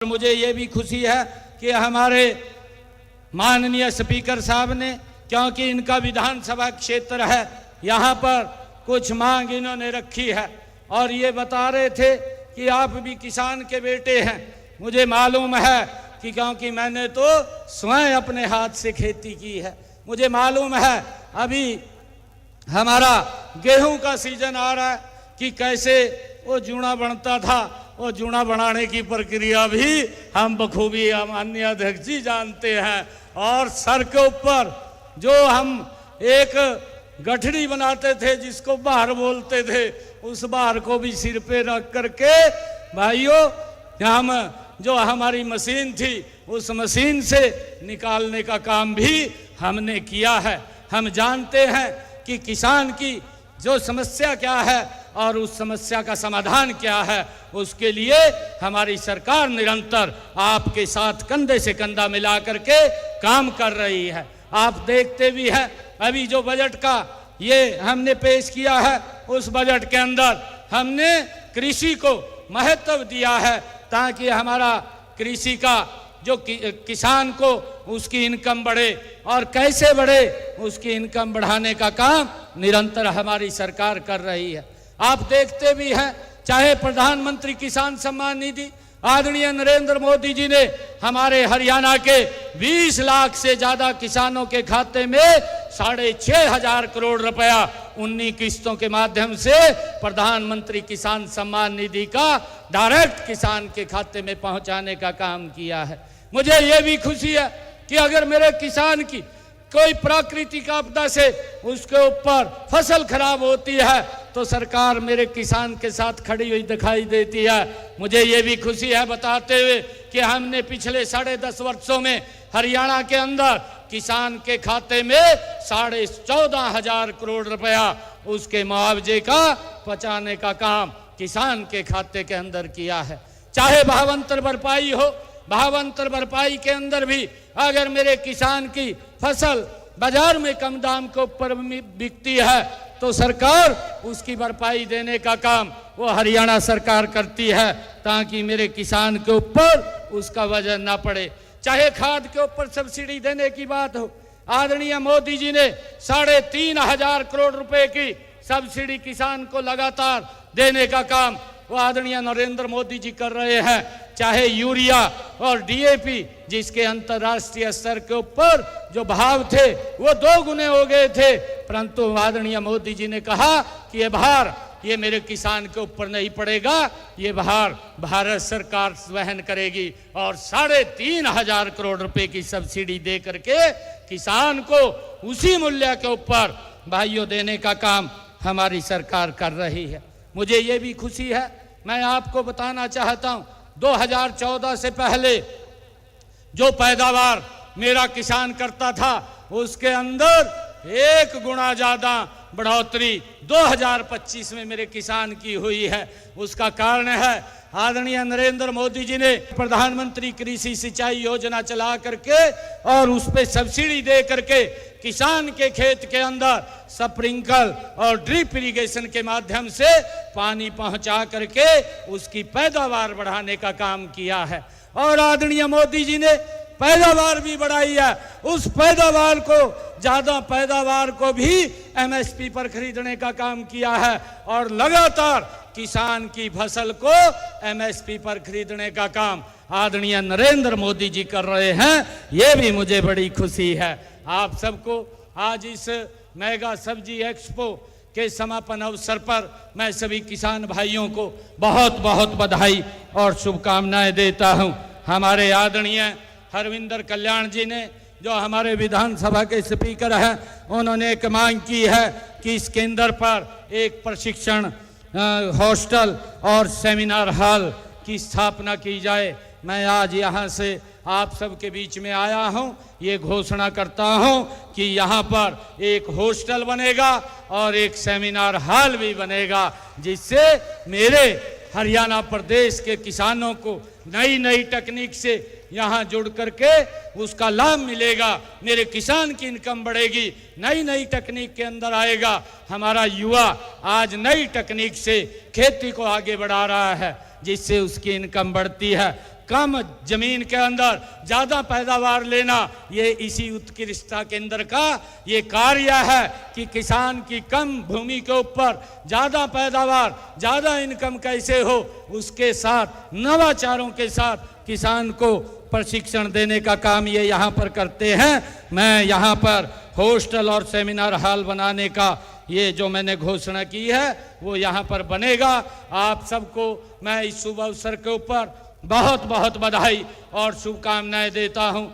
मुझे ये भी खुशी है कि हमारे माननीय स्पीकर साहब ने, क्योंकि इनका विधानसभा क्षेत्र है, यहाँ पर कुछ मांग इन्होंने रखी है और ये बता रहे थे कि आप भी किसान के बेटे हैं। मुझे मालूम है कि क्योंकि मैंने तो स्वयं अपने हाथ से खेती की है। मुझे मालूम है अभी हमारा गेहूं का सीजन आ रहा है कि कैसे वो जूना बनता था। वो जूना बनाने की प्रक्रिया भी हम बखूबी माननीय अध्यक्ष जी जानते हैं। और सर के ऊपर जो हम एक गठड़ी बनाते थे जिसको बाहर बोलते थे, उस बाहर को भी सिर पे रख करके भाइयों हम जो हमारी मशीन थी उस मशीन से निकालने का काम भी हमने किया है। हम जानते हैं कि किसान की जो समस्या क्या है और उस समस्या का समाधान क्या है, उसके लिए हमारी सरकार निरंतर आपके साथ कंधे से कंधा मिला करके काम कर रही है। आप देखते भी हैं अभी जो बजट का ये हमने पेश किया है, उस बजट के अंदर हमने कृषि को महत्व दिया है ताकि हमारा कृषि का जो किसान को उसकी इनकम बढ़े और कैसे बढ़े, उसकी इनकम बढ़ाने का काम निरंतर हमारी सरकार कर रही है। आप देखते भी हैं चाहे प्रधानमंत्री किसान सम्मान निधि आदरणीय नरेंद्र मोदी जी ने हमारे हरियाणा के 20 लाख से ज्यादा किसानों के खाते में 6,500 करोड़ रुपया 19 किस्तों के माध्यम से प्रधानमंत्री किसान सम्मान निधि का डायरेक्ट किसान के खाते में पहुंचाने का काम किया है। मुझे ये भी खुशी है कि अगर मेरे किसान की कोई प्राकृतिक आपदा से उसके ऊपर फसल खराब होती है तो सरकार मेरे किसान के साथ खड़ी हुई दिखाई देती है। मुझे ये भी खुशी है बताते हुए कि हमने पिछले 10.5 वर्षों में हरियाणा के अंदर किसान के खाते में 14,500 करोड़ रुपया उसके मुआवजे का पहुंचाने का काम किसान के खाते के अंदर किया है। चाहे भावांतर भरपाई हो, भावांतर भरपाई के अंदर भी अगर मेरे किसान की फसल बाजार में कम दाम के ऊपर बिकती है तो सरकार उसकी भरपाई देने का काम वो हरियाणा सरकार करती है ताकि मेरे किसान के ऊपर उसका वजन ना पड़े। चाहे खाद के ऊपर सब्सिडी देने की बात हो, आदरणीय मोदी जी ने 3,500 करोड़ रुपए की सब्सिडी किसान को लगातार देने का काम वो आदरणीय नरेंद्र मोदी जी कर रहे हैं। चाहे यूरिया और डीएपी जिसके अंतर्राष्ट्रीय स्तर के ऊपर जो भाव थे वो 2 गुने हो गए थे, परंतु आदरणीय मोदी जी ने कहा कि ये भार ये मेरे किसान के ऊपर नहीं पड़ेगा, ये भार भारत सरकार वहन करेगी और 3,500 करोड़ रुपए की सब्सिडी दे करके किसान को उसी मूल्य के ऊपर भाइयों देने का काम हमारी सरकार कर रही है। मुझे ये भी खुशी है, मैं आपको बताना चाहता हूं 2014 से पहले जो पैदावार मेरा किसान करता था उसके अंदर 1 गुना ज्यादा बढ़ोतरी 2025 में मेरे किसान की हुई है। उसका कारण है आदरणीय नरेंद्र मोदी जी ने प्रधानमंत्री कृषि सिंचाई योजना चला करके और उस पे सब्सिडी दे करके किसान के खेत के अंदर स्प्रिंकल और ड्रिप इरिगेशन के माध्यम से पानी पहुंचा करके उसकी पैदावार बढ़ाने का काम किया है। और आदरणीय मोदी जी ने पैदावार भी बढ़ाई है, उस पैदावार को ज्यादा पैदावार को भी एमएसपी पर खरीदने का काम किया है और लगातार किसान की फसल को एमएसपी पर खरीदने का काम आदरणीय नरेंद्र मोदी जी कर रहे हैं। ये भी मुझे बड़ी खुशी है। आप सबको आज इस मेगा सब्जी एक्सपो के समापन अवसर पर मैं सभी किसान भाइयों को बहुत बहुत बधाई और शुभकामनाएं देता हूं। हमारे आदरणीय हरविंदर कल्याण जी ने जो हमारे विधानसभा के स्पीकर हैं, उन्होंने एक मांग की है कि इस केंद्र पर एक प्रशिक्षण हॉस्टल और सेमिनार हॉल की स्थापना की जाए। मैं आज यहाँ से आप सबके बीच में आया हूँ, ये घोषणा करता हूँ कि यहाँ पर एक हॉस्टल बनेगा और एक सेमिनार हॉल भी बनेगा, जिससे मेरे हरियाणा प्रदेश के किसानों को नई नई तकनीक से यहाँ जुड़ करके उसका लाभ मिलेगा, मेरे किसान की इनकम बढ़ेगी, नई नई तकनीक के अंदर आएगा। हमारा युवा आज नई तकनीक से खेती को आगे बढ़ा रहा है जिससे उसकी इनकम बढ़ती है। कम जमीन के अंदर ज़्यादा पैदावार लेना, ये इसी उत्कृष्टता केंद्र का ये कार्य है कि किसान की कम भूमि के ऊपर ज़्यादा पैदावार, ज़्यादा इनकम कैसे हो, उसके साथ नवाचारों के साथ किसान को प्रशिक्षण देने का काम ये यहाँ पर करते हैं। मैं यहाँ पर हॉस्टल और सेमिनार हॉल बनाने का ये जो मैंने घोषणा की है वो यहाँ पर बनेगा। आप सबको मैं इस शुभ अवसर के ऊपर बहुत बहुत बधाई और शुभकामनाएं देता हूँ।